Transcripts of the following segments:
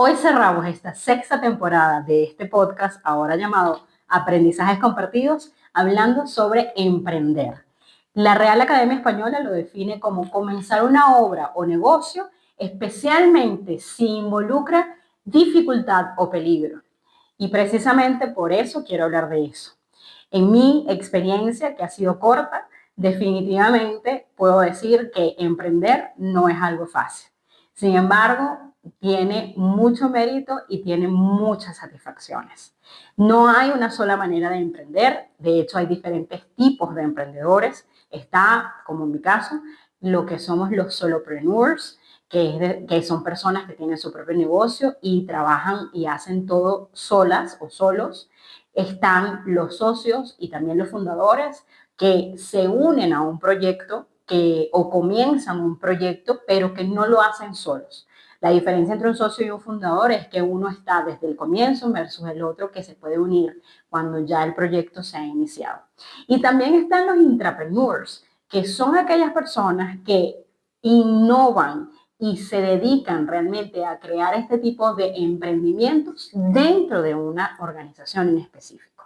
Hoy cerramos esta sexta temporada de este podcast, ahora llamado Aprendizajes Compartidos, hablando sobre emprender. La Real Academia Española lo define como comenzar una obra o negocio, especialmente si involucra dificultad o peligro. Y precisamente por eso quiero hablar de eso. En mi experiencia, que ha sido corta, definitivamente puedo decir que emprender no es algo fácil. Sin embargo, tiene mucho mérito y tiene muchas satisfacciones. No hay una sola manera de emprender, de hecho hay diferentes tipos de emprendedores. Está, como en mi caso, lo que somos los solopreneurs, que son personas que tienen su propio negocio y trabajan y hacen todo solas o solos. Están los socios y también los fundadores que se unen a un proyecto o comienzan un proyecto, pero que no lo hacen solos. La diferencia entre un socio y un fundador es que uno está desde el comienzo versus el otro que se puede unir cuando ya el proyecto se ha iniciado. Y también están los intrapreneurs, que son aquellas personas que innovan y se dedican realmente a crear este tipo de emprendimientos dentro de una organización en específico.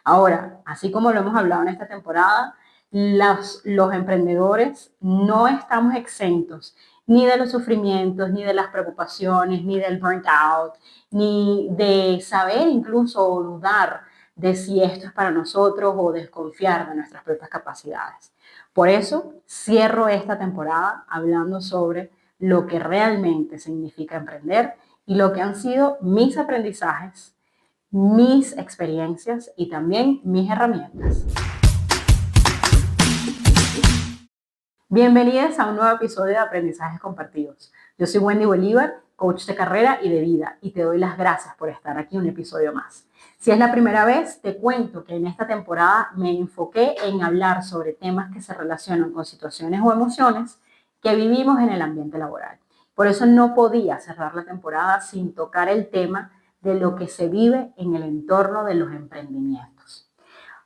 Ahora, así como lo hemos hablado en esta temporada, los emprendedores no estamos exentos ni de los sufrimientos, ni de las preocupaciones, ni del burnout, ni de saber incluso o dudar de si esto es para nosotros o desconfiar de nuestras propias capacidades. Por eso cierro esta temporada hablando sobre lo que realmente significa emprender y lo que han sido mis aprendizajes, mis experiencias y también mis herramientas. Bienvenidas a un nuevo episodio de Aprendizajes Compartidos. Yo soy Wendy Bolívar, coach de carrera y de vida, y te doy las gracias por estar aquí un episodio más. Si es la primera vez, te cuento que en esta temporada me enfoqué en hablar sobre temas que se relacionan con situaciones o emociones que vivimos en el ambiente laboral. Por eso no podía cerrar la temporada sin tocar el tema de lo que se vive en el entorno de los emprendimientos.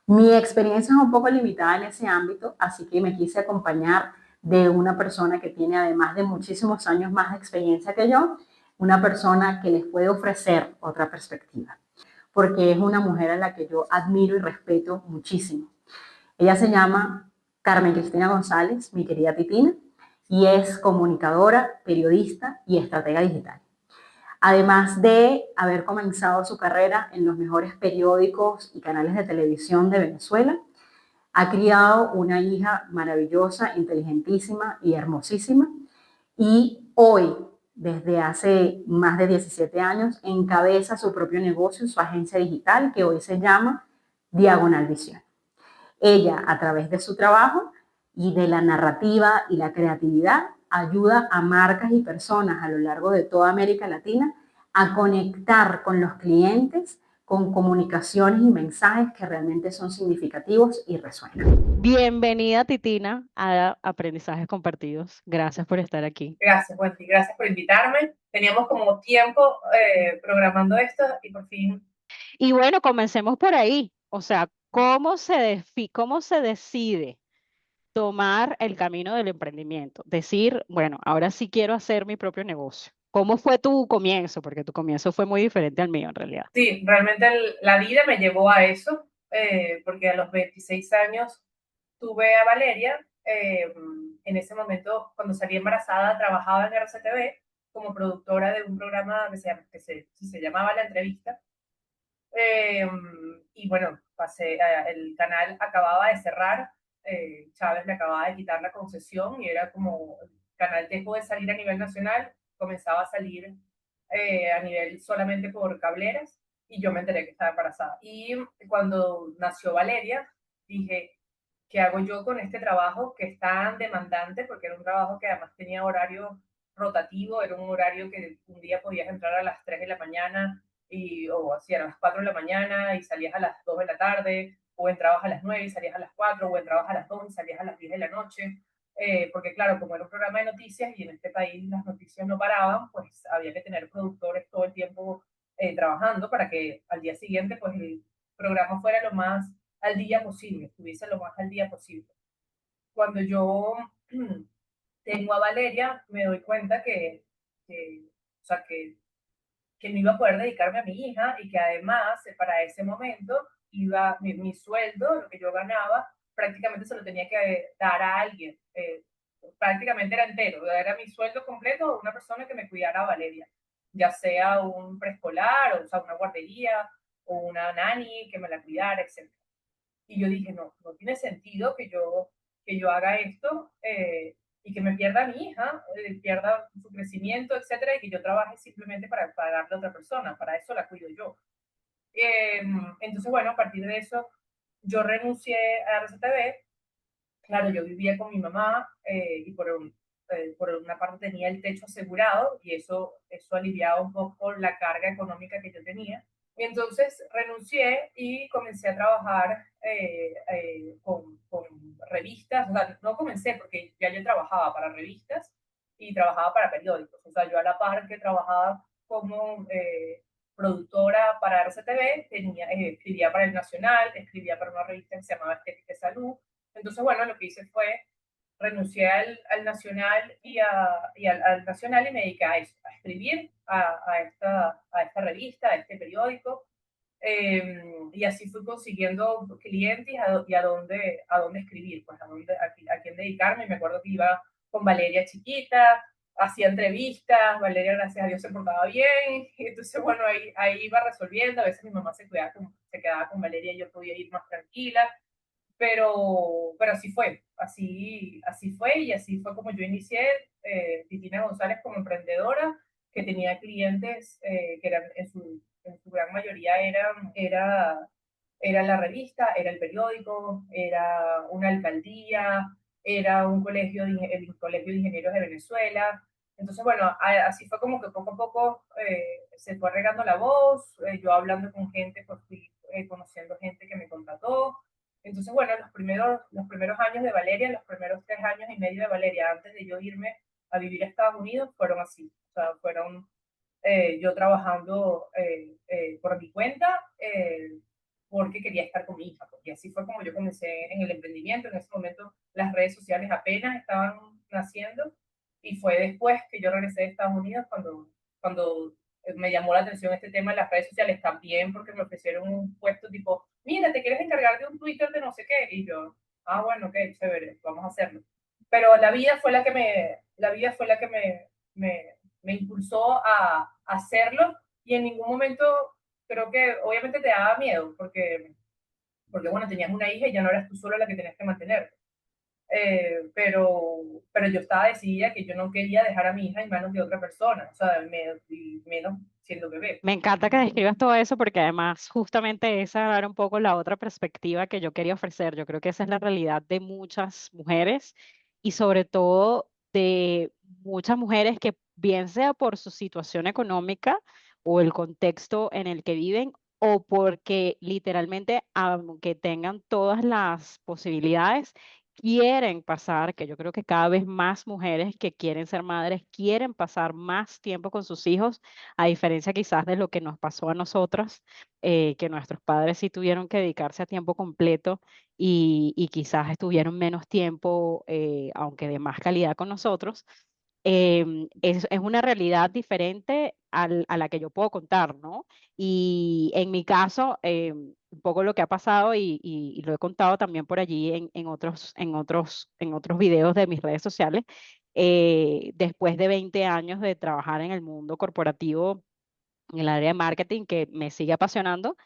Mi experiencia es un poco limitada en ese ámbito, así que me quise acompañar de una persona que tiene, además de muchísimos años más de experiencia que yo, una persona que les puede ofrecer otra perspectiva, porque es una mujer a la que yo admiro y respeto muchísimo. Ella se llama Carmen Cristina González, mi querida Titina, y es comunicadora, periodista y estratega digital. Además de haber comenzado su carrera en los mejores periódicos y canales de televisión de Venezuela, ha criado una hija maravillosa, inteligentísima y hermosísima. Y hoy, desde hace más de 17 años, encabeza su propio negocio, su agencia digital, que hoy se llama Diagonal Visión. Ella, a través de su trabajo y de la narrativa y la creatividad, ayuda a marcas y personas a lo largo de toda América Latina a conectar con los clientes con comunicaciones y mensajes que realmente son significativos y resuenan. Bienvenida, Titina, a Aprendizajes Compartidos. Gracias por estar aquí. Gracias, Wendy. Gracias por invitarme. Teníamos como tiempo programando esto y por fin. Y bueno, comencemos por ahí. O sea, cómo se decide tomar el camino del emprendimiento? Decir, bueno, ahora sí quiero hacer mi propio negocio. ¿Cómo fue tu comienzo? Porque tu comienzo fue muy diferente al mío en realidad. Sí, realmente la vida me llevó a eso, porque a los 26 años tuve a Valeria. En ese momento, cuando salí embarazada, trabajaba en RCTV como productora de un programa que se llamaba La Entrevista. Eh, y bueno, el canal acababa de cerrar, Chávez le acababa de quitar la concesión y era como el canal dejó de salir a nivel nacional, comenzaba a salir a nivel solamente por cableras y yo me enteré que estaba embarazada. Y cuando nació Valeria, dije, ¿qué hago yo con este trabajo que es tan demandante? Porque era un trabajo que además tenía horario rotativo, era un horario que un día podías entrar a las 3 de la mañana o así a las 4 de la mañana y salías a las 2 de la tarde, o entrabas a las 9 y salías a las 4, o entrabas a las 2 y salías a las 10 de la noche. Porque claro, como era un programa de noticias y en este país las noticias no paraban, pues había que tener productores todo el tiempo trabajando para que al día siguiente pues el programa fuera lo más al día posible, estuviese lo más al día posible. Cuando yo tengo a Valeria, me doy cuenta o sea, que que no iba a poder dedicarme a mi hija y que además para ese momento mi sueldo, lo que yo ganaba, prácticamente se lo tenía que dar a alguien. Prácticamente era entero, era mi sueldo completo a una persona que me cuidara a Valeria, ya sea un preescolar, o sea, una guardería, o una nani que me la cuidara, etc. Y yo dije, no, no tiene sentido que yo haga esto y que me pierda a mi hija, pierda su crecimiento, etcétera, y que yo trabaje simplemente para pagarle a otra persona, para eso la cuido yo. Entonces, bueno, a partir de eso, yo renuncié a RCTV. Claro, yo vivía con mi mamá y por una parte tenía el techo asegurado y eso aliviaba un poco la carga económica que yo tenía. Y entonces renuncié y comencé a trabajar con revistas. O sea, no comencé porque ya yo trabajaba para revistas y trabajaba para periódicos. O sea, yo a la par que trabajaba como productora para RCTV, escribía para El Nacional, escribía para una revista que se llamaba Estética y Salud. Entonces, bueno, lo que hice fue renuncié al Nacional al Nacional y me dediqué a eso, a escribir a esta revista, a este periódico. Y así fui consiguiendo clientes a dónde escribir, pues a quién dedicarme. Me acuerdo que iba con Valeria chiquita, hacía entrevistas, Valeria, gracias a Dios, se portaba bien. Y entonces, bueno, ahí iba resolviendo. A veces mi mamá se quedaba con Valeria y yo podía ir más tranquila. Pero así fue y así fue como yo inicié Titina González como emprendedora, que tenía clientes que eran en su gran mayoría era la revista, era el periódico, era una alcaldía, era el Colegio de Ingenieros de Venezuela. Entonces, bueno, así fue como que poco a poco se fue regando la voz, yo hablando con gente, pues fui conociendo gente que me contrató. Entonces, bueno, los primeros años de Valeria, los primeros 3 años y medio de Valeria, antes de yo irme a vivir a Estados Unidos, fueron así. O sea, fueron yo trabajando por mi cuenta porque quería estar con mi hija. Porque así fue como yo comencé en el emprendimiento. En ese momento las redes sociales apenas estaban naciendo y fue después que yo regresé de Estados Unidos cuando me llamó la atención este tema de las redes sociales también porque me ofrecieron un puesto tipo, mira, te quieres encargar de un Twitter de no sé qué. Y yo, bueno, ok, chévere, vamos a hacerlo. Pero la vida fue la que me impulsó a hacerlo y en ningún momento creo que obviamente te daba miedo porque bueno, tenías una hija y ya no eras tú sola la que tenías que mantener. Pero yo estaba decidida que yo no quería dejar a mi hija en manos de otra persona, o sea, y menos siendo bebé. Me encanta que describas todo eso porque además justamente esa era un poco la otra perspectiva que yo quería ofrecer. Yo creo que esa es la realidad de muchas mujeres y sobre todo de muchas mujeres que bien sea por su situación económica o el contexto en el que viven o porque literalmente aunque tengan todas las posibilidades, quieren pasar, que yo creo que cada vez más mujeres que quieren ser madres quieren pasar más tiempo con sus hijos a diferencia quizás de lo que nos pasó a nosotras, que nuestros padres sí tuvieron que dedicarse a tiempo completo y quizás estuvieron menos tiempo, aunque de más calidad con nosotros, es una realidad diferente a la que yo puedo contar, ¿no? Y en mi caso, un poco lo que ha pasado y lo he contado también por allí en otros videos de mis redes sociales, después de 20 años de trabajar en el mundo corporativo, en el área de marketing, que me sigue apasionando,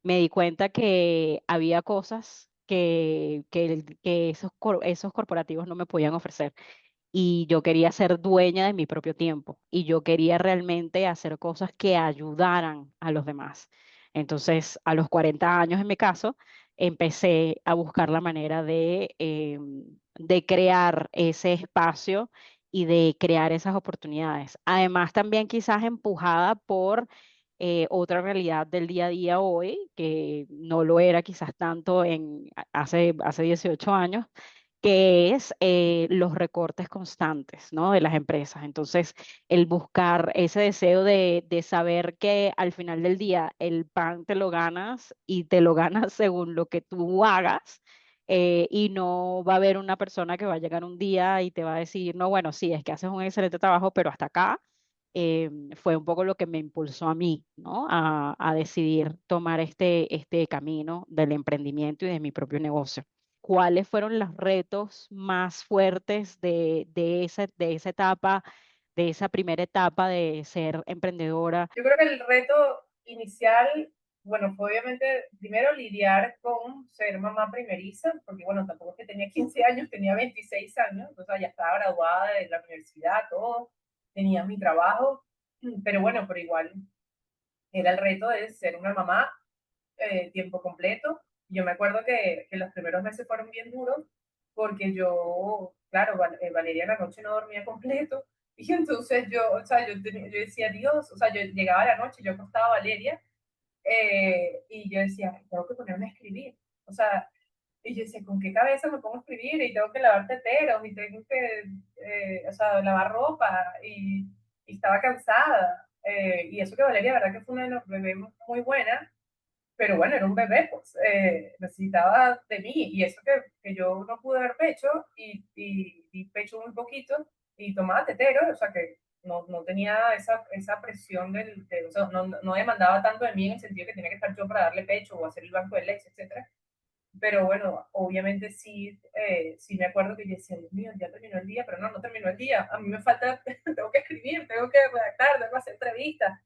me di cuenta que había cosas que esos corporativos no me podían ofrecer y yo quería ser dueña de mi propio tiempo y yo quería realmente hacer cosas que ayudaran a los demás. Entonces, a los 40 años en mi caso, empecé a buscar la manera de crear ese espacio y de crear esas oportunidades. Además, también quizás empujada por otra realidad del día a día hoy, que no lo era quizás tanto hace 18 años, que es los recortes constantes, ¿no? De las empresas. Entonces, el buscar ese deseo de saber que al final del día el pan te lo ganas y te lo ganas según lo que tú hagas. Y no va a haber una persona que va a llegar un día y te va a decir, no, bueno, sí, es que haces un excelente trabajo, pero hasta acá. fue un poco lo que me impulsó a mí, ¿no? A decidir tomar este camino del emprendimiento y de mi propio negocio. ¿Cuáles fueron los retos más fuertes de esa etapa, de esa primera etapa de ser emprendedora? Yo creo que el reto inicial, bueno, fue obviamente primero lidiar con ser mamá primeriza, porque bueno, tampoco es que tenía 15 años, tenía 26 años, o sea, ya estaba graduada de la universidad, todo, tenía mi trabajo, pero bueno, pero igual era el reto de ser una mamá tiempo completo. Yo me acuerdo que los primeros meses fueron bien duros porque yo, claro, Valeria en la noche no dormía completo y entonces yo, o sea, yo decía, Dios, o sea, yo llegaba a la noche, yo acostaba a Valeria y yo decía, tengo que ponerme a escribir, o sea, y yo decía, ¿con qué cabeza me pongo a escribir? Y tengo que lavar teteros y tengo que, o sea, lavar ropa y estaba cansada. Y eso que Valeria, verdad que fue una de los bebés muy buena, pero bueno, era un bebé, pues necesitaba de mí y eso que yo no pude dar pecho y di pecho muy poquito y tomaba tetero, o sea que no tenía esa presión o sea, no demandaba tanto de mí en el sentido que tenía que estar yo para darle pecho o hacer el banco de leche, etcétera. Pero bueno, obviamente sí, sí me acuerdo que yo decía, Dios mío, ya terminó el día, pero no terminó el día. A mí me falta, tengo que escribir, tengo que redactar, tengo que hacer entrevistas.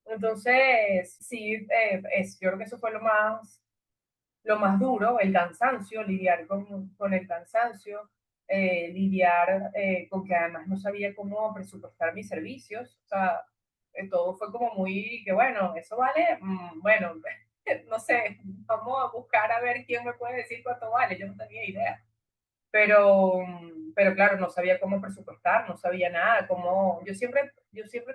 Entonces, sí, yo creo que eso fue lo más duro, el cansancio, lidiar con el cansancio, lidiar con que además no sabía cómo presupuestar mis servicios. O sea, todo fue como muy, que bueno, eso vale, bueno, no sé, vamos a buscar a ver quién me puede decir cuánto vale, yo no tenía idea. Pero claro, no sabía cómo presupuestar, no sabía nada, cómo, yo siempre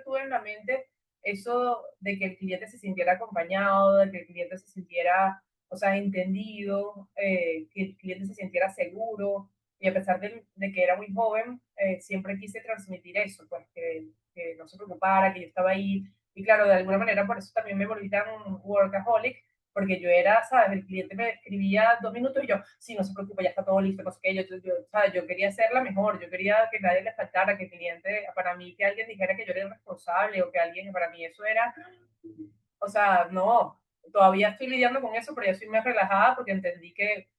tuve en la mente eso de que el cliente se sintiera acompañado, de que el cliente se sintiera, o sea, entendido, que el cliente se sintiera seguro, y a pesar de que era muy joven, siempre quise transmitir eso, pues que no se preocupara, que yo estaba ahí, y claro, de alguna manera por eso también me volví tan workaholic, porque yo era, ¿sabes? El cliente me escribía 2 minutos y yo, sí, no se preocupe, ya está todo listo, no sé qué, ¿sabes? Yo quería ser la mejor, yo quería que nadie le faltara, que el cliente, para mí, que alguien dijera que yo era el responsable o que alguien, para mí eso era, o sea, no, todavía estoy lidiando con eso, pero ya estoy más relajada porque entendí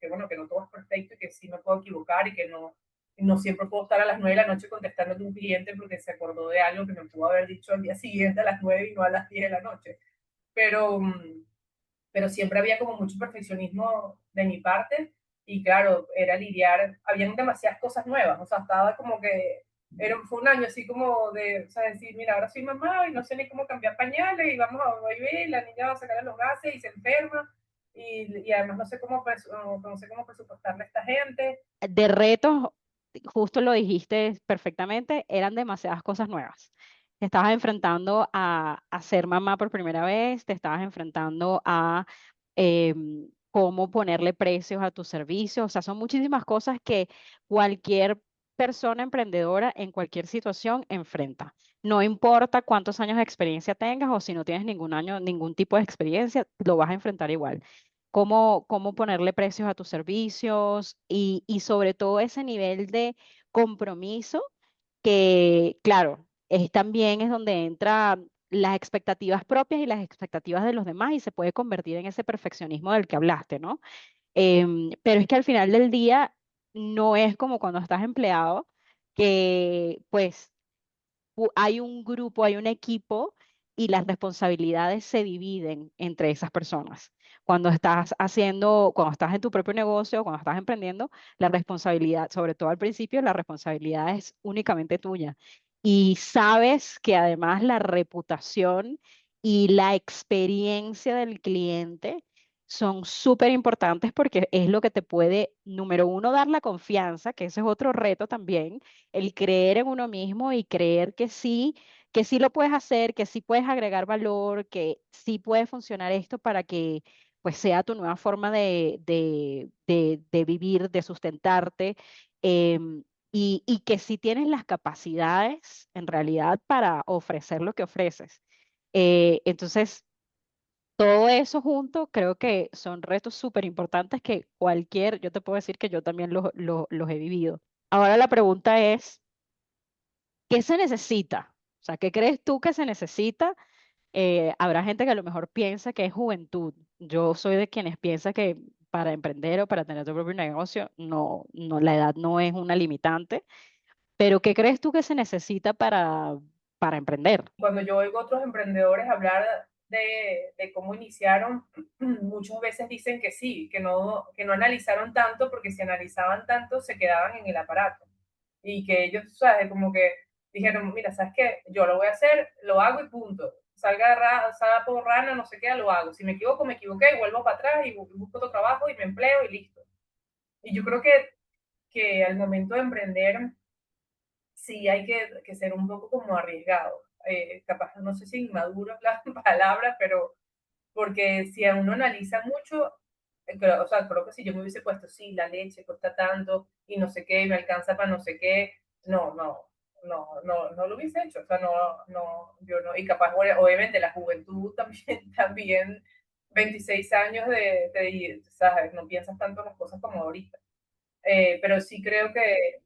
bueno, que no todo es perfecto y que sí me puedo equivocar y que no siempre puedo estar a las 9 de la noche contestando a un cliente porque se acordó de algo que me pudo haber dicho al día siguiente a las 9 y no a las 10 de la noche. Pero, pero siempre había como mucho perfeccionismo de mi parte y claro, era lidiar, habían demasiadas cosas nuevas, o sea, estaba como que fue un año así como de, o sea, decir, mira, ahora soy mamá y no sé ni cómo cambiar pañales y vamos a beber, la niña va a sacar los gases y se enferma y además no sé cómo presupuestarle a esta gente. De retos, justo lo dijiste perfectamente, eran demasiadas cosas nuevas. Te estabas enfrentando a ser mamá por primera vez, te estabas enfrentando a cómo ponerle precios a tus servicios, o sea, son muchísimas cosas que cualquier persona emprendedora en cualquier situación enfrenta. No importa cuántos años de experiencia tengas o si no tienes ningún año, ningún tipo de experiencia, lo vas a enfrentar igual. Cómo ponerle precios a tus servicios y sobre todo ese nivel de compromiso que, claro, también es donde entra las expectativas propias y las expectativas de los demás y se puede convertir en ese perfeccionismo del que hablaste, ¿no? Pero es que al final del día no es como cuando estás empleado, que pues hay un grupo, hay un equipo y las responsabilidades se dividen entre esas personas. Cuando estás en tu propio negocio, cuando estás emprendiendo, la responsabilidad, sobre todo al principio, la responsabilidad es únicamente tuya. Y sabes que además la reputación y la experiencia del cliente son súper importantes porque es lo que te puede, número uno, dar la confianza, que ese es otro reto también, el creer en uno mismo y creer que sí lo puedes hacer, que sí puedes agregar valor, que sí puede funcionar esto para que pues sea tu nueva forma de vivir, de sustentarte, y que sí tienes las capacidades en realidad para ofrecer lo que ofreces. Entonces, todo eso junto creo que son retos súper importantes que yo te puedo decir que yo también los he vivido. Ahora la pregunta es, ¿qué se necesita? O sea, ¿qué crees tú que se necesita? Habrá gente que a lo mejor piensa que es juventud. Yo soy de quienes piensa que para emprender o para tener tu propio negocio, la edad no es una limitante. Pero ¿qué crees tú que se necesita para emprender? Cuando yo oigo a otros emprendedores hablar de cómo iniciaron, muchas veces dicen que sí, que no analizaron tanto, porque si analizaban tanto se quedaban en el aparato. Y que ellos, ¿sabes? Como que dijeron, mira, ¿sabes qué? Yo lo voy a hacer, lo hago y punto. Salga por rana, no sé qué, lo hago. Si me equivoco, me equivoqué y vuelvo para atrás y busco otro trabajo y me empleo y listo. Y yo creo que al momento de emprender sí hay que ser un poco como arriesgado. Capaz, no sé si inmaduro es la palabra, pero porque si a uno analiza mucho, o sea, creo que si yo me hubiese puesto, sí, la leche cuesta tanto y no sé qué, y me alcanza para no sé qué, no lo hubiese hecho. O sea, yo no, y capaz, bueno, obviamente la juventud también, también 26 años ¿sabes? No piensas tanto en las cosas como ahorita. Pero sí creo que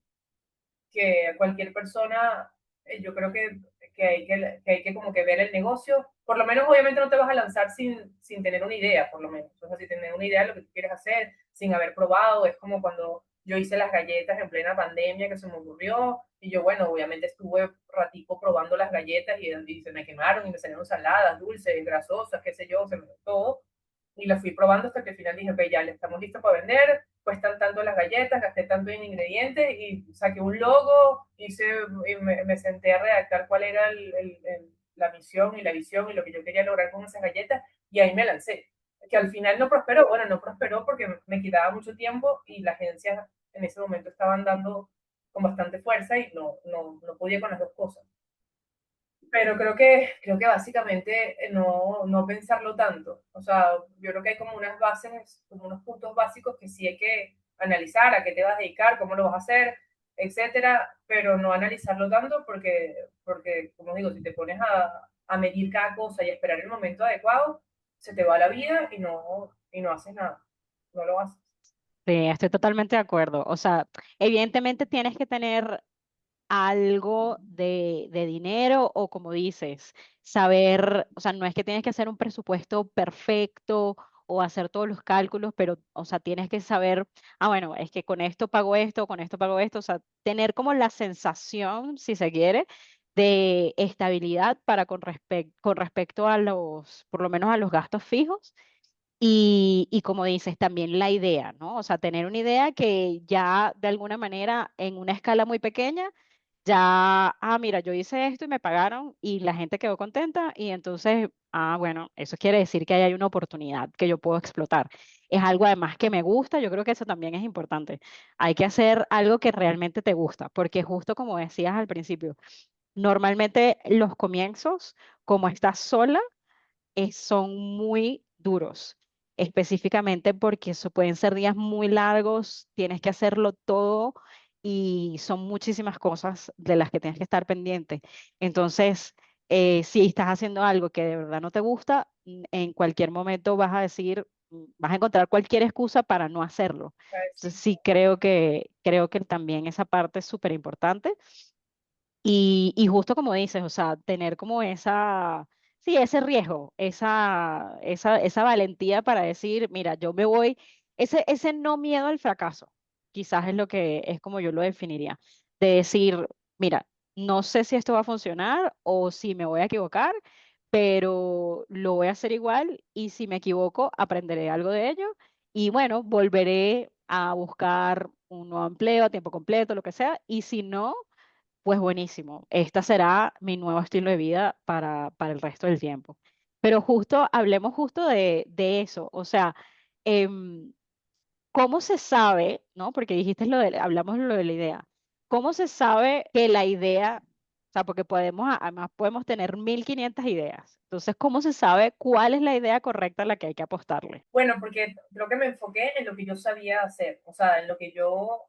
cualquier persona, yo creo que hay que como que ver el negocio. Por lo menos, obviamente, no te vas a lanzar sin tener una idea, por lo menos. O sea, sin tener una idea de lo que tú quieres hacer, sin haber probado. Es como cuando yo hice las galletas en plena pandemia, que se me ocurrió. Y yo, bueno, obviamente estuve ratico probando las galletas y se me quemaron y me salieron saladas, dulces, grasosas, qué sé yo, todo. Y las fui probando hasta que al final dije, ok, ya, le estamos listos para vender, cuestan tanto las galletas, gasté tanto en ingredientes y saqué un logo, y me senté a redactar cuál era la misión y la visión y lo que yo quería lograr con esas galletas, y ahí me lancé. Que al final no prosperó, bueno, no prosperó porque me quitaba mucho tiempo y las agencias en ese momento estaban dando con bastante fuerza y no podía con las dos cosas. Pero creo que básicamente no pensarlo tanto. O sea, yo creo que hay como unas bases, como unos puntos básicos que sí hay que analizar, a qué te vas a dedicar, cómo lo vas a hacer, etcétera, pero no analizarlo tanto porque como digo, si te pones a medir cada cosa y a esperar el momento adecuado, se te va la vida y no haces nada, no lo haces. Sí, estoy totalmente de acuerdo. O sea, evidentemente tienes que tener algo de dinero o como dices, saber, o sea, no es que tienes que hacer un presupuesto perfecto o hacer todos los cálculos, pero, o sea, tienes que saber, bueno, es que con esto pago esto, o sea, tener como la sensación, si se quiere, de estabilidad para con respecto a los, por lo menos a los gastos fijos. Y como dices, también la idea, ¿no? O sea, tener una idea que ya de alguna manera en una escala muy pequeña ya, mira, yo hice esto y me pagaron y la gente quedó contenta y entonces, bueno, eso quiere decir que ahí hay una oportunidad que yo puedo explotar. Es algo además que me gusta, yo creo que eso también es importante. Hay que hacer algo que realmente te gusta, porque justo como decías al principio, normalmente los comienzos, como estás sola, son muy duros, específicamente porque eso pueden ser días muy largos, tienes que hacerlo todo y son muchísimas cosas de las que tienes que estar pendiente. Entonces, si estás haciendo algo que de verdad no te gusta, en cualquier momento vas a decir, vas a encontrar cualquier excusa para no hacerlo. Entonces, sí creo que también esa parte es súper importante. Y justo como dices, o sea, tener como sí, ese riesgo, esa valentía para decir, mira, yo me voy, ese no miedo al fracaso, quizás es lo que es como yo lo definiría, de decir, mira, no sé si esto va a funcionar o si me voy a equivocar, pero lo voy a hacer igual y si me equivoco, aprenderé algo de ello y bueno, volveré a buscar un nuevo empleo a tiempo completo, lo que sea, y si no pues buenísimo, esta será mi nuevo estilo de vida para el resto del tiempo. Pero justo, hablemos justo de eso, o sea, em, ¿cómo se sabe, no? Porque dijiste hablamos lo de la idea. ¿Cómo se sabe que la idea, o sea, porque además podemos tener 1500 ideas. Entonces, ¿cómo se sabe cuál es la idea correcta a la que hay que apostarle? Bueno, porque creo que me enfoqué en lo que yo sabía hacer, o sea, en lo que yo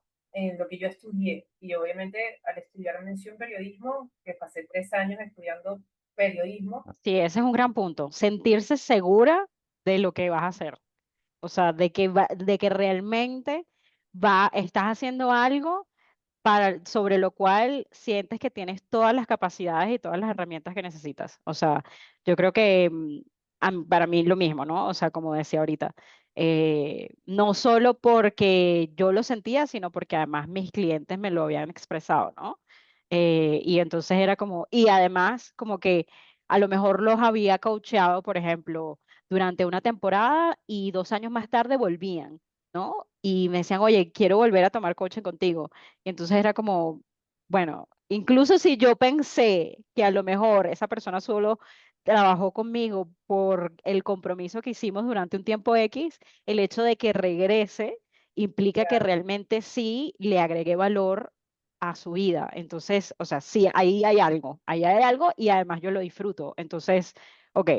estudié. Y obviamente al estudiar mención periodismo, que pasé 3 años estudiando periodismo, Sí, ese es un gran punto. Sentirse segura de lo que vas a hacer. O sea, de que realmente estás haciendo algo, sobre lo cual sientes que tienes todas las capacidades y todas las herramientas que necesitas. O sea, yo creo que para mí lo mismo, ¿no? O sea, como decía ahorita, no solo porque yo lo sentía, sino porque además mis clientes me lo habían expresado, ¿no? Y entonces era como, y además como que a lo mejor los había coacheado, por ejemplo, durante una temporada y 2 años más tarde volvían, ¿no? Y me decían, oye, quiero volver a tomar coaching contigo. Y entonces era como, bueno, incluso si yo pensé que a lo mejor esa persona solo trabajó conmigo por el compromiso que hicimos durante un tiempo X, el hecho de que regrese implica que realmente sí le agregué valor a su vida. Entonces, o sea, sí, ahí hay algo y además yo lo disfruto. Entonces, ok,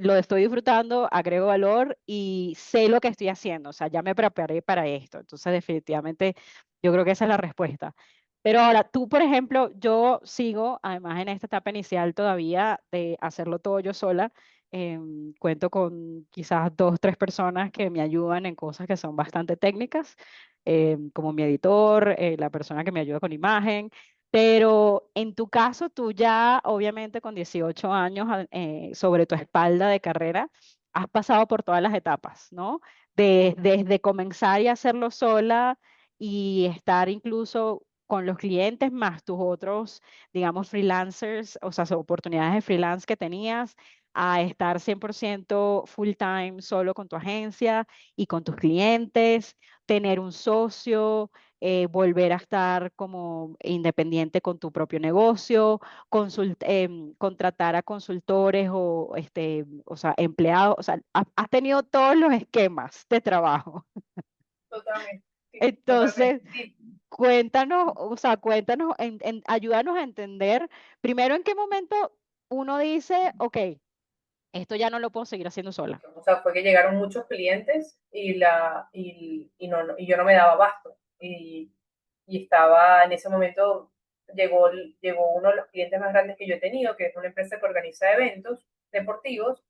lo estoy disfrutando, agrego valor y sé lo que estoy haciendo. O sea, ya me preparé para esto. Entonces, definitivamente, yo creo que esa es la respuesta. Pero ahora, tú, por ejemplo, yo sigo, además en esta etapa inicial todavía de hacerlo todo yo sola. Cuento con quizás 2, 3 personas que me ayudan en cosas que son bastante técnicas, como mi editor, la persona que me ayuda con imagen. Pero en tu caso, tú ya, obviamente, con 18 años sobre tu espalda de carrera, has pasado por todas las etapas, ¿no? Desde comenzar y hacerlo sola y estar incluso con los clientes más tus otros, digamos, freelancers, o sea, oportunidades de freelance que tenías, a estar 100% full time solo con tu agencia y con tus clientes, tener un socio, volver a estar como independiente con tu propio negocio, contratar a consultores o sea, empleados, o sea, has tenido todos los esquemas de trabajo. Totalmente, sí, Entonces, totalmente, sí. cuéntanos, o sea, cuéntanos, ayúdanos a entender primero en qué momento uno dice, ok, esto ya no lo puedo seguir haciendo sola. O sea, fue que llegaron muchos clientes y yo no me daba abasto. Y estaba en ese momento, llegó uno de los clientes más grandes que yo he tenido, que es una empresa que organiza eventos deportivos,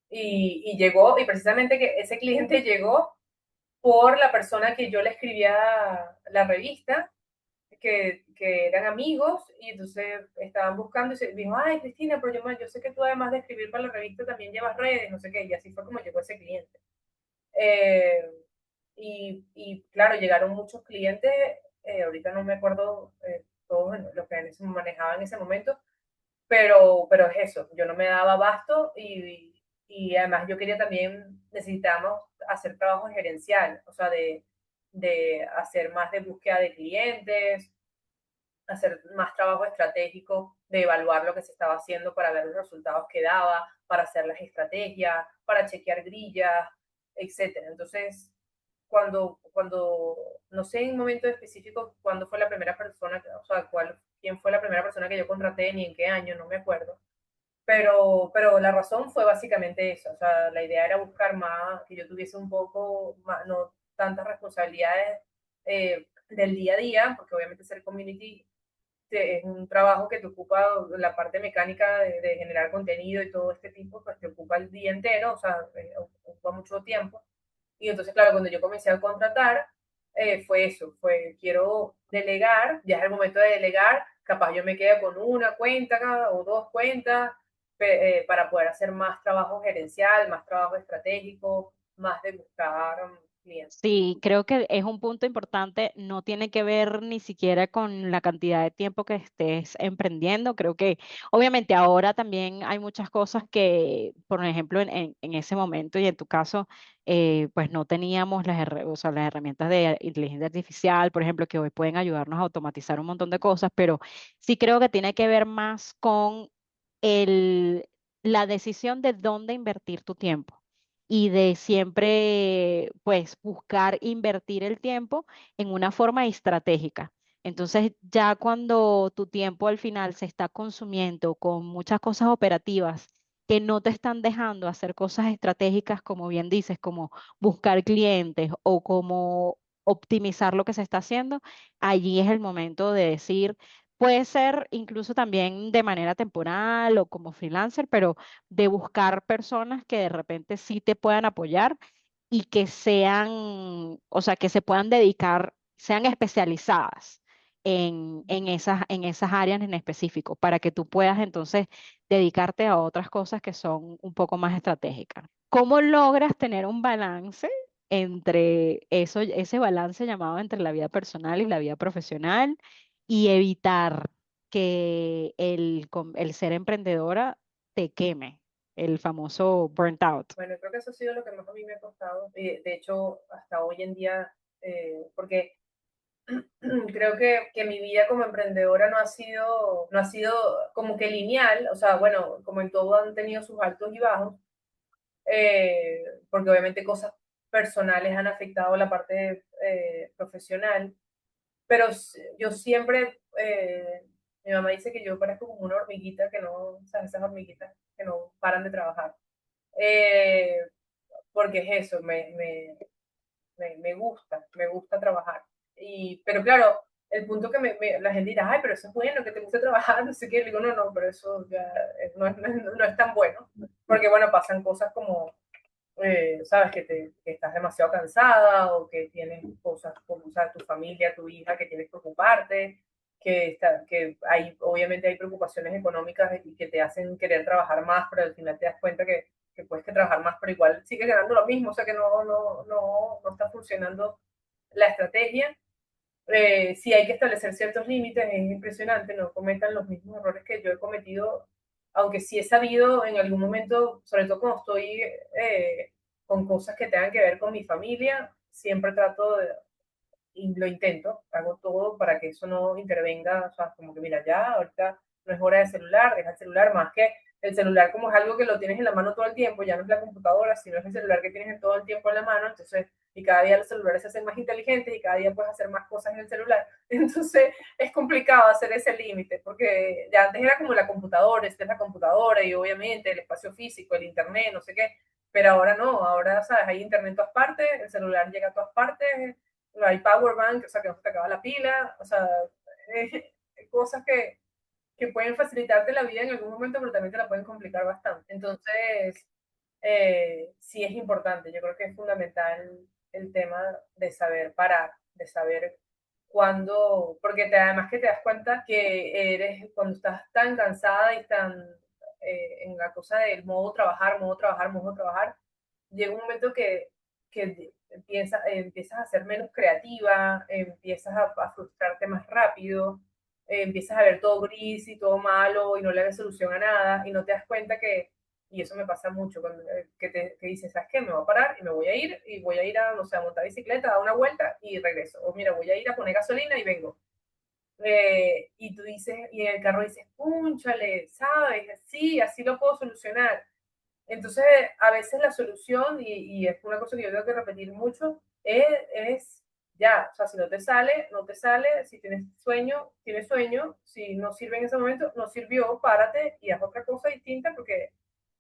y llegó, y precisamente que ese cliente llegó por la persona que yo le escribía la revista, que eran amigos, y entonces estaban buscando y se dijo, ay, Cristina, pero yo sé que tú además de escribir para la revista también llevas redes, no sé qué, y así fue como llegó ese cliente. Eh, y claro, llegaron muchos clientes, ahorita no me acuerdo todos lo que manejaba en ese momento, pero es eso, yo no me daba abasto y además yo quería también, necesitamos hacer trabajo gerencial, o sea, de hacer más de búsqueda de clientes, hacer más trabajo estratégico, de evaluar lo que se estaba haciendo para ver los resultados que daba, para hacer las estrategias, para chequear grillas, etcétera. Entonces, no sé en un momento específico cuándo fue la primera persona, o sea, quién fue la primera persona que yo contraté, ni en qué año, no me acuerdo. Pero la razón fue básicamente eso, o sea, la idea era buscar más, que yo tuviese un poco más, no tantas responsabilidades del día a día, porque obviamente ser community es un trabajo que te ocupa la parte mecánica de generar contenido y todo este tipo, pues te ocupa el día entero, o sea, ocupa mucho tiempo. Y entonces, claro, cuando yo comencé a contratar, fue eso, fue quiero delegar, ya es el momento de delegar, capaz yo me quedo con una cuenta o dos cuentas para poder hacer más trabajo gerencial, más trabajo estratégico, más de buscar clientes. Sí, creo que es un punto importante, no tiene que ver ni siquiera con la cantidad de tiempo que estés emprendiendo. Creo que obviamente ahora también hay muchas cosas que, por ejemplo, en ese momento y en tu caso, pues no teníamos o sea, las herramientas de inteligencia artificial, por ejemplo, que hoy pueden ayudarnos a automatizar un montón de cosas, pero sí creo que tiene que ver más con el, la decisión de dónde invertir tu tiempo y de siempre, pues, buscar invertir el tiempo en una forma estratégica. Entonces, ya cuando tu tiempo al final se está consumiendo con muchas cosas operativas que no te están dejando hacer cosas estratégicas, como bien dices, como buscar clientes o como optimizar lo que se está haciendo, allí es el momento de decir, puede ser incluso también de manera temporal o como freelancer, pero de buscar personas que de repente sí te puedan apoyar y que sean, o sea, que se puedan dedicar sean especializadas en esas áreas en específico, para que tú puedas entonces dedicarte a otras cosas que son un poco más estratégicas. ¿Cómo logras tener un balance entre eso, ese balance llamado entre la vida personal y la vida profesional y evitar que el ser emprendedora te queme, el famoso burnt out? Bueno, creo que eso ha sido lo que más a mí me ha costado. De hecho, hasta hoy en día, porque creo que mi vida como emprendedora no ha sido como que lineal, o sea, bueno, como en todo han tenido sus altos y bajos, porque obviamente cosas personales han afectado la parte profesional, pero yo siempre, mi mamá dice que yo parezco como una hormiguita que no, o sea, esas hormiguitas que no paran de trabajar. Eh, Porque es eso, me gusta trabajar. Pero claro, el punto que la gente dirá, ay, pero eso es bueno, que te gusta trabajar, no sé qué, le digo, no, no, pero eso ya no es tan bueno, porque bueno, pasan cosas como, sabes, que estás demasiado cansada o que tienes cosas como, sabes, tu familia, tu hija, que tienes que ocuparte, que hay, obviamente hay preocupaciones económicas y que te hacen querer trabajar más, pero al final te das cuenta que puedes que trabajar más, pero igual sigues ganando lo mismo, o sea que no está funcionando la estrategia. Sí hay que establecer ciertos límites, es impresionante, no cometan los mismos errores que yo he cometido, aunque sí he sabido en algún momento, sobre todo cuando estoy con cosas que tengan que ver con mi familia, siempre trato de, y lo intento, hago todo para que eso no intervenga, o sea, como que mira, ya, ahorita no es hora de celular, deja el celular, más que el celular como es algo que lo tienes en la mano todo el tiempo, ya no es la computadora, sino es el celular que tienes todo el tiempo en la mano, entonces, y cada día los celulares se hacen más inteligentes y cada día puedes hacer más cosas en el celular, entonces es complicado hacer ese límite, porque ya antes era como la computadora, esta es la computadora y obviamente el espacio físico, el internet, no sé qué, pero ahora no, ahora, ¿sabes? Hay internet en todas partes, el celular llega a todas partes, hay power bank, o sea, que no se te acaba la pila, o sea, cosas que pueden facilitarte la vida en algún momento, pero también te la pueden complicar bastante. Entonces, sí es importante, yo creo que es fundamental el tema de saber parar, de saber cuándo, porque además que te das cuenta que eres, cuando estás tan cansada y tan en la cosa del modo trabajar, modo trabajar, modo trabajar, llega un momento que empiezas a ser menos creativa, empiezas a frustrarte más rápido, empiezas a ver todo gris y todo malo y no le ves solución a nada y no te das cuenta que, y eso me pasa mucho, cuando, que dices, ¿sabes qué? Me voy a parar y me voy a ir y voy a ir a, no sé, a montar bicicleta, a dar una vuelta y regreso. O mira, voy a ir a poner gasolina y vengo. Y tú dices, y en el carro dices, púnchale, ¿sabes? Sí, así lo puedo solucionar. Entonces, a veces la solución, y es una cosa que yo tengo que repetir mucho, es ya, o sea, si no te sale, no te sale, si tienes sueño, si no sirve en ese momento, no sirvió, párate y haz otra cosa distinta porque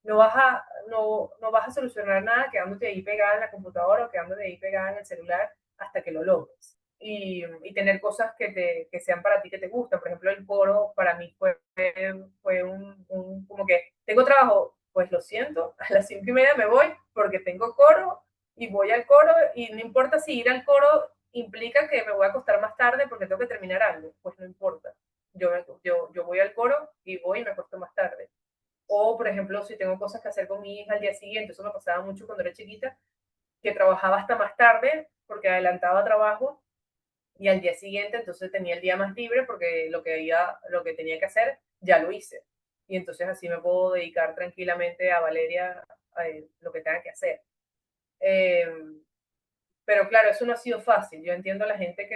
no vas a solucionar nada quedándote ahí pegada en la computadora o quedándote ahí pegada en el celular hasta que lo logres. Y tener cosas que sean para ti que te gustan. Por ejemplo, el coro para mí fue como que tengo trabajo, pues lo siento, a las 5:30 me voy porque tengo coro y voy al coro y no importa si ir al coro implica que me voy a acostar más tarde porque tengo que terminar algo, pues no importa. Yo voy al coro y voy y me acuesto más tarde. O, por ejemplo, si tengo cosas que hacer con mi hija al día siguiente, eso me pasaba mucho cuando era chiquita, que trabajaba hasta más tarde porque adelantaba trabajo y al día siguiente entonces tenía el día más libre porque lo que tenía que hacer ya lo hice. Y entonces así me puedo dedicar tranquilamente a Valeria a lo que tenga que hacer. Eh, pero claro, eso no ha sido fácil. Yo entiendo a la gente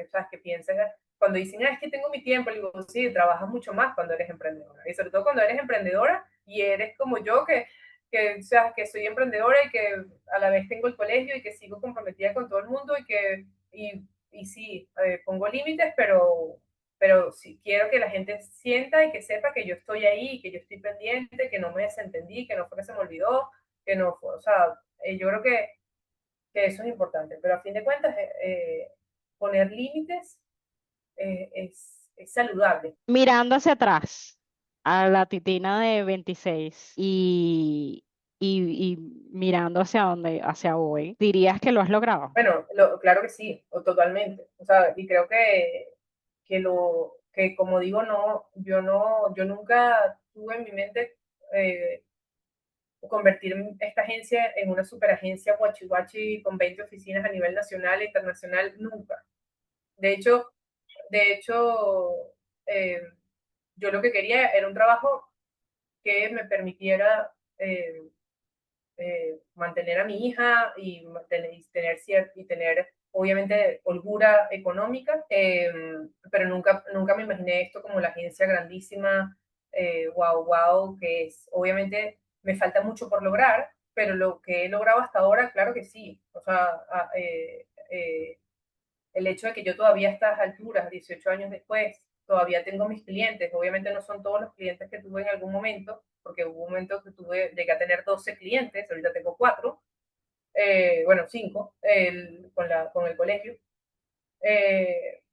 ¿sabes? Que piensa, cuando dicen, es que tengo mi tiempo, le digo, sí, trabajas mucho más cuando eres emprendedora. Y sobre todo cuando eres emprendedora y eres como yo, o sea, que soy emprendedora y que a la vez tengo el colegio y que sigo comprometida con todo el mundo y sí, pongo límites, pero sí quiero que la gente sienta y que sepa que yo estoy ahí, que yo estoy pendiente, que no me desentendí, que no fue que se me olvidó, que no fue, o sea, yo creo que eso es importante, pero a fin de cuentas, poner límites es saludable. Mirando hacia atrás a la Titina de 26 y mirando hacia hoy, ¿dirías que lo has logrado? Bueno, claro que sí, totalmente. O sea, y creo que como digo, yo nunca tuve en mi mente eh, convertir esta agencia en una superagencia guachi guachi con 20 oficinas a nivel nacional e internacional, nunca. De hecho, de hecho, eh, yo lo que quería era un trabajo que me permitiera mantener a mi hija y tener obviamente holgura económica, pero nunca me imaginé esto como la agencia grandísima, wow, wow, que es, obviamente me falta mucho por lograr, pero lo que he logrado hasta ahora, claro que sí, o sea, el hecho de que yo todavía a estas alturas, 18 años después, todavía tengo mis clientes, obviamente no son todos los clientes que tuve en algún momento, porque hubo un momento que llegué a tener 12 clientes, ahorita tengo 4, bueno, 5 con el colegio,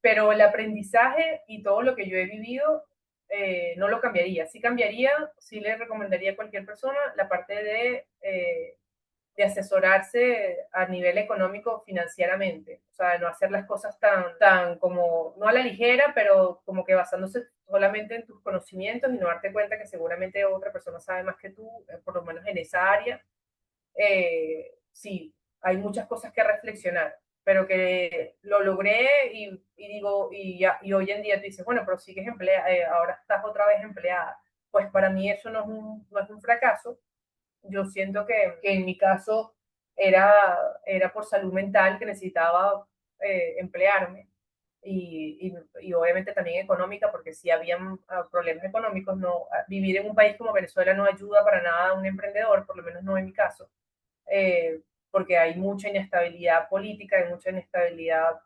pero el aprendizaje y todo lo que yo he vivido no lo cambiaría. Sí cambiaría, sí le recomendaría a cualquier persona la parte de asesorarse a nivel económico financieramente, o sea, no hacer las cosas tan como, no a la ligera, pero como que basándose solamente en tus conocimientos y no darte cuenta que seguramente otra persona sabe más que tú, por lo menos en esa área. Sí, hay muchas cosas que reflexionar, pero que lo logré y digo, y hoy en día tú dices, bueno, pero sigues empleada, ahora estás otra vez empleada. Pues para mí eso no es un fracaso. Yo siento que en mi caso era por salud mental que necesitaba emplearme y obviamente también económica, porque si habían problemas económicos, no, vivir en un país como Venezuela no ayuda para nada a un emprendedor, por lo menos no en mi caso, eh, porque hay mucha inestabilidad política, hay mucha inestabilidad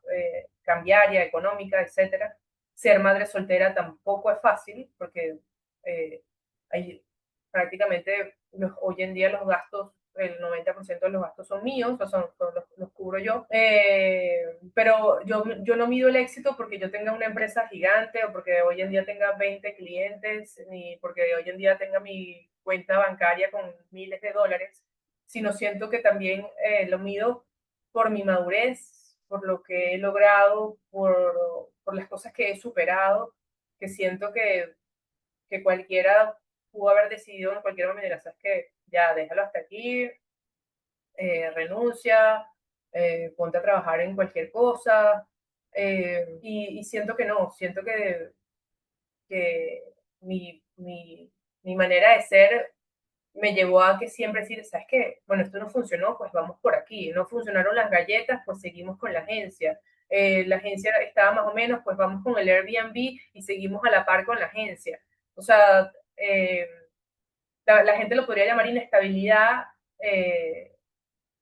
cambiaria, económica, etcétera. Ser madre soltera tampoco es fácil, porque eh, hay prácticamente hoy en día los gastos, el 90% de los gastos son míos, o son los cubro yo. Pero yo no mido el éxito porque yo tenga una empresa gigante o porque hoy en día tenga 20 clientes, ni porque hoy en día tenga mi cuenta bancaria con miles de dólares, sino siento que también lo mido por mi madurez, por lo que he logrado, por las cosas que he superado, que siento que cualquiera pudo haber decidido en cualquier momento, sabes que ya déjalo hasta aquí, renuncia, ponte a trabajar en cualquier cosa, y siento que no, siento que mi manera de ser me llevó a que siempre decir, ¿sabes qué? Bueno, esto no funcionó, pues vamos por aquí. No funcionaron las galletas, pues seguimos con la agencia. La agencia estaba más o menos, pues vamos con el Airbnb y seguimos a la par con la agencia. O sea, la gente lo podría llamar inestabilidad,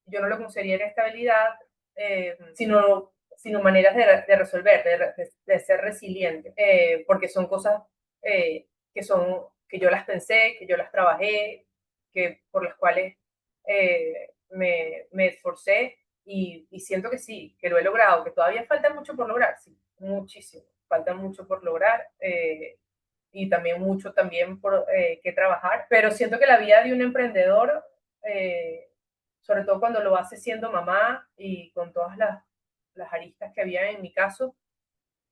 yo no lo consideraría estabilidad, sino maneras de resolver, de ser resiliente, porque son cosas que yo las pensé, que yo las trabajé, por las cuales me esforcé y siento que sí, que lo he logrado, que todavía falta mucho por lograr, sí, muchísimo, falta mucho por lograr. Y también mucho también por que trabajar, pero siento que la vida de un emprendedor, eh, sobre todo cuando lo hace siendo mamá y con todas las aristas que había en mi caso,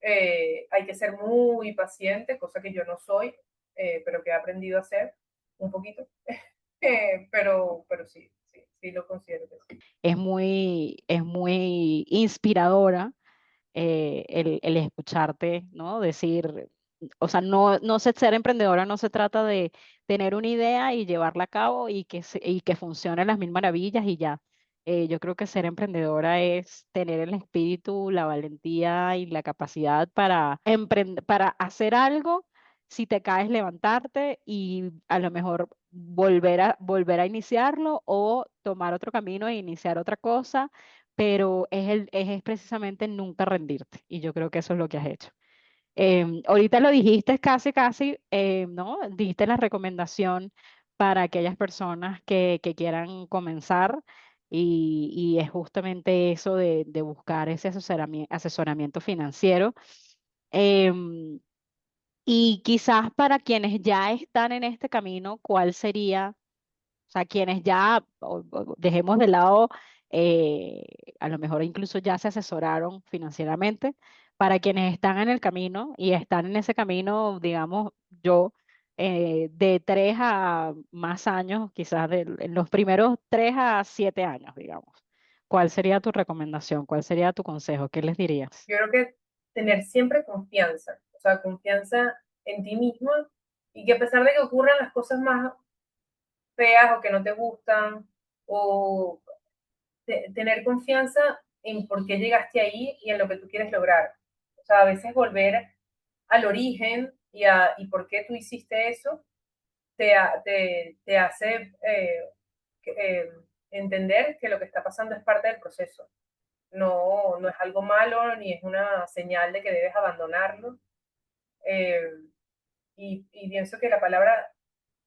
hay que ser muy paciente, cosa que yo no soy, pero que he aprendido a hacer un poquito, pero sí, sí, sí lo considero que sí. Es muy inspiradora el escucharte, ¿no? Decir, o sea, ser emprendedora no se trata de tener una idea y llevarla a cabo y que funcione a las mil maravillas y ya. Yo creo que ser emprendedora es tener el espíritu, la valentía y la capacidad para para hacer algo. Si te caes, levantarte y a lo mejor volver a iniciarlo o tomar otro camino e iniciar otra cosa, pero es precisamente nunca rendirte, y yo creo que eso es lo que has hecho. Ahorita lo dijiste casi, ¿no? Dijiste la recomendación para aquellas personas que quieran comenzar, y es justamente eso de buscar ese asesoramiento financiero. Em, y quizás para quienes ya están en este camino, ¿cuál sería? sea, quienes ya, dejemos de lado, a lo mejor incluso ya se asesoraron financieramente, para quienes están en el camino y están en ese camino, digamos, yo, de 3 a más años, quizás en los primeros 3 a 7 años, digamos. ¿Cuál sería tu recomendación? ¿Cuál sería tu consejo? ¿Qué les dirías? Yo creo que tener siempre confianza, o sea, confianza en ti mismo y que a pesar de que ocurran las cosas más feas o que no te gustan, o tener confianza en por qué llegaste ahí y en lo que tú quieres lograr. O sea, a veces volver al origen y por qué tú hiciste eso te hace entender que lo que está pasando es parte del proceso. No, no es algo malo ni es una señal de que debes abandonarlo. Eh, y pienso que la palabra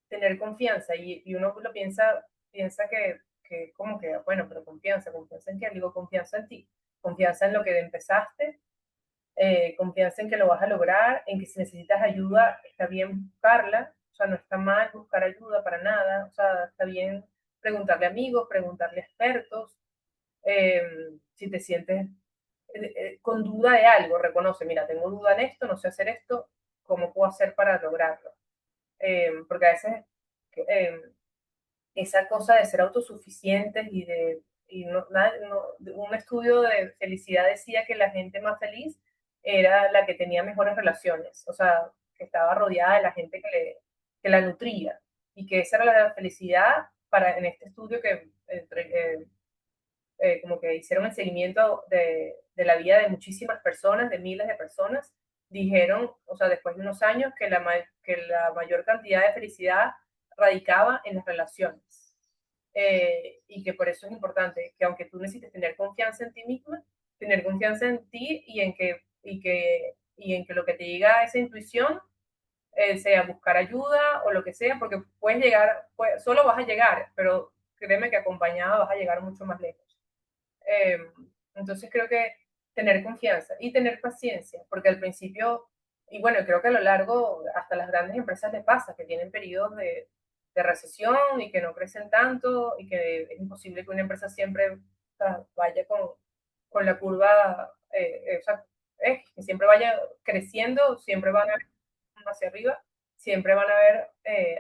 tener confianza, y uno lo piensa que como que, bueno, pero confianza en qué, digo, confianza en ti, confianza en lo que empezaste, confianza en que lo vas a lograr, en que si necesitas ayuda, está bien buscarla, o sea, no está mal buscar ayuda para nada, o sea, está bien preguntarle a amigos, preguntarle a expertos, si te sientes con duda de algo, reconoce, mira, tengo duda en esto, no sé hacer esto, ¿cómo puedo hacer para lograrlo? Porque a veces eh, esa cosa de ser autosuficientes y un estudio de felicidad decía que la gente más feliz era la que tenía mejores relaciones, o sea, que estaba rodeada de la gente que la nutría y que esa era la felicidad en este estudio que como que hicieron el seguimiento de la vida de muchísimas personas, de miles de personas, dijeron, o sea, después de unos años, que la mayor cantidad de felicidad radicaba en las relaciones. Y que por eso es importante que aunque tú necesites tener confianza en ti misma, tener confianza en ti y en que lo que te diga esa intuición sea buscar ayuda o lo que sea, porque puedes llegar, solo vas a llegar, pero créeme que acompañada vas a llegar mucho más lejos. Eh, entonces creo que tener confianza y tener paciencia, porque al principio, y bueno, creo que a lo largo, hasta las grandes empresas les pasa, que tienen periodos de recesión y que no crecen tanto y que es imposible que una empresa siempre, o sea, vaya con la curva, o sea, que siempre vaya creciendo, siempre van a ver hacia arriba, siempre van a haber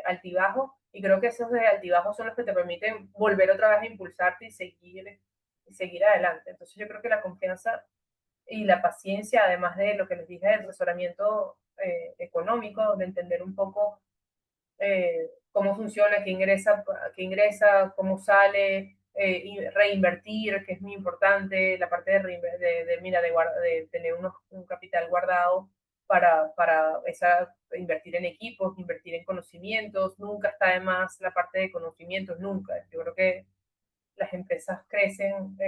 altibajos y creo que esos de altibajos son los que te permiten volver otra vez a impulsarte y seguir adelante. Entonces yo creo que la confianza y la paciencia, además de lo que les dije del asesoramiento económico, de entender un poco cómo funciona, qué ingresa, cómo sale, y reinvertir, que es muy importante, la parte mira, de tener un capital guardado invertir en equipos, invertir en conocimientos, nunca está de más la parte de conocimientos, nunca. Yo creo que las empresas crecen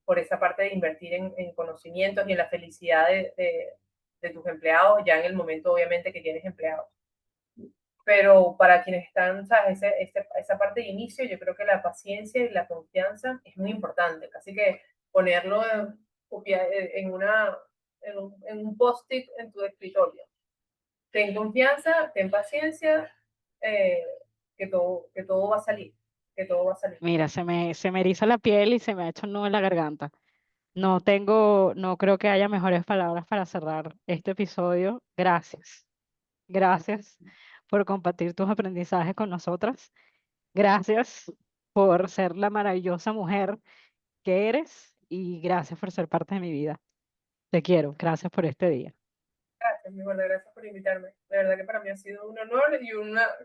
por esa parte de invertir en conocimientos y en la felicidad de tus empleados, ya en el momento obviamente que tienes empleados. Pero para quienes están, ¿sabes? Esa parte de inicio, yo creo que la paciencia y la confianza es muy importante. Casi que ponerlo en un post-it en tu escritorio. Ten confianza, ten paciencia, eh, que todo va a salir, que todo va a salir. Mira, se me eriza la piel y se me ha hecho un nudo en la garganta. No creo que haya mejores palabras para cerrar este episodio. Gracias. Gracias por compartir tus aprendizajes con nosotras. Gracias por ser la maravillosa mujer que eres y gracias por ser parte de mi vida. Te quiero. Gracias por este día. Gracias, mi gorda, gracias por invitarme. De verdad que para mí ha sido un honor y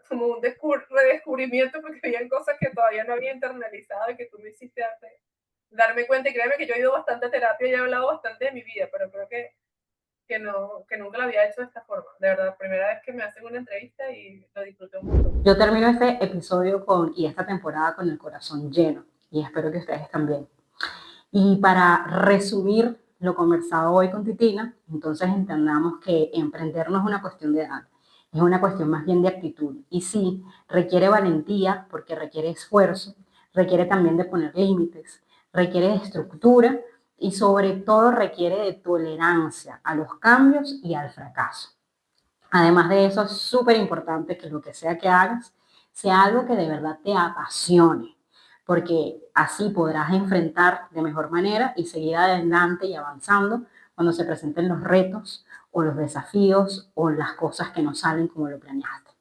como un redescubrimiento porque había cosas que todavía no había internalizado y que tú me hiciste darme cuenta. Y créeme que yo he ido bastante a terapia y he hablado bastante de mi vida, pero creo que nunca lo había hecho de esta forma. De verdad, primera vez que me hacen una entrevista y lo disfruté un montón. Yo termino este episodio y esta temporada con el corazón lleno y espero que ustedes también. Y para resumir lo conversado hoy con Titina, entonces entendamos que emprender no es una cuestión de edad, es una cuestión más bien de actitud. Y sí, requiere valentía porque requiere esfuerzo, requiere también de poner límites, requiere de estructura y sobre todo requiere de tolerancia a los cambios y al fracaso. Además de eso, es súper importante que lo que sea que hagas, sea algo que de verdad te apasione, porque así podrás enfrentar de mejor manera y seguir adelante y avanzando cuando se presenten los retos o los desafíos o las cosas que no salen como lo planeaste.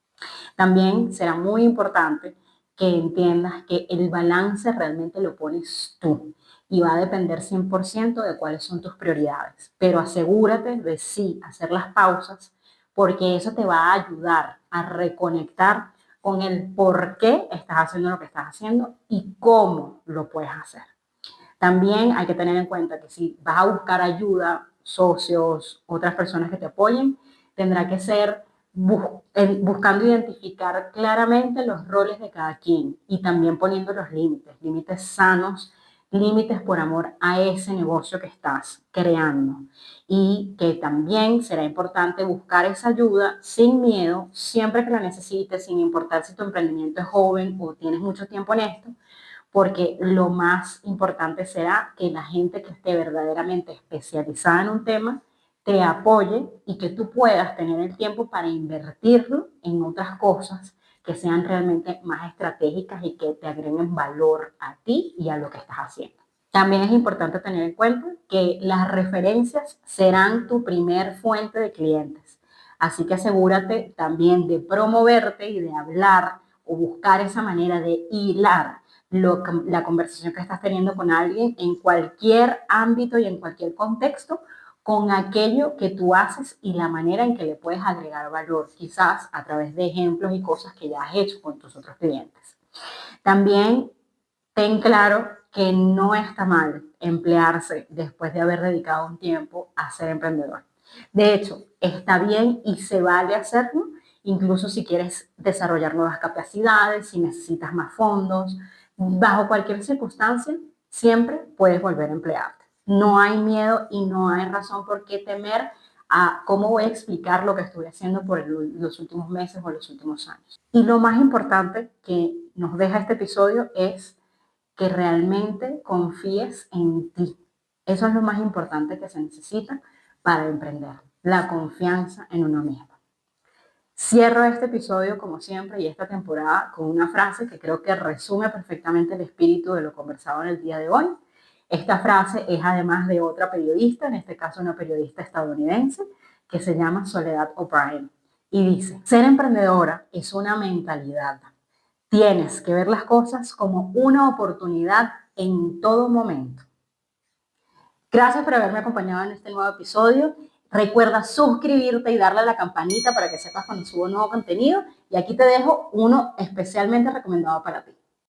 También será muy importante que entiendas que el balance realmente lo pones tú y va a depender 100% de cuáles son tus prioridades. Pero asegúrate de sí hacer las pausas porque eso te va a ayudar a reconectar con el por qué estás haciendo lo que estás haciendo y cómo lo puedes hacer. También hay que tener en cuenta que si vas a buscar ayuda, socios, otras personas que te apoyen, tendrá que ser buscando identificar claramente los roles de cada quien y también poniendo los límites, límites sanos, límites por amor a ese negocio que estás creando. Y que también será importante buscar esa ayuda sin miedo, siempre que la necesites, sin importar si tu emprendimiento es joven o tienes mucho tiempo en esto, porque lo más importante será que la gente que esté verdaderamente especializada en un tema te apoye y que tú puedas tener el tiempo para invertirlo en otras cosas que sean realmente más estratégicas y que te agreguen valor a ti y a lo que estás haciendo. También es importante tener en cuenta que las referencias serán tu primer fuente de clientes. Así que asegúrate también de promoverte y de hablar o buscar esa manera de hilar la conversación que estás teniendo con alguien en cualquier ámbito y en cualquier contexto con aquello que tú haces y la manera en que le puedes agregar valor, quizás a través de ejemplos y cosas que ya has hecho con tus otros clientes. También ten claro que no está mal emplearse después de haber dedicado un tiempo a ser emprendedor. De hecho, está bien y se vale hacerlo, incluso si quieres desarrollar nuevas capacidades, si necesitas más fondos, bajo cualquier circunstancia, siempre puedes volver a emplearte. No hay miedo y no hay razón por qué temer a cómo voy a explicar lo que estuve haciendo por los últimos meses o los últimos años. Y lo más importante que nos deja este episodio es que realmente confíes en ti. Eso es lo más importante que se necesita para emprender, la confianza en uno mismo. Cierro este episodio, como siempre, y esta temporada con una frase que creo que resume perfectamente el espíritu de lo conversado en el día de hoy. Esta frase es además de otra periodista, en este caso una periodista estadounidense, que se llama Soledad O'Brien. Y dice, ser emprendedora es una mentalidad. Tienes que ver las cosas como una oportunidad en todo momento. Gracias por haberme acompañado en este nuevo episodio. Recuerda suscribirte y darle a la campanita para que sepas cuando subo nuevo contenido. Y aquí te dejo uno especialmente recomendado para ti.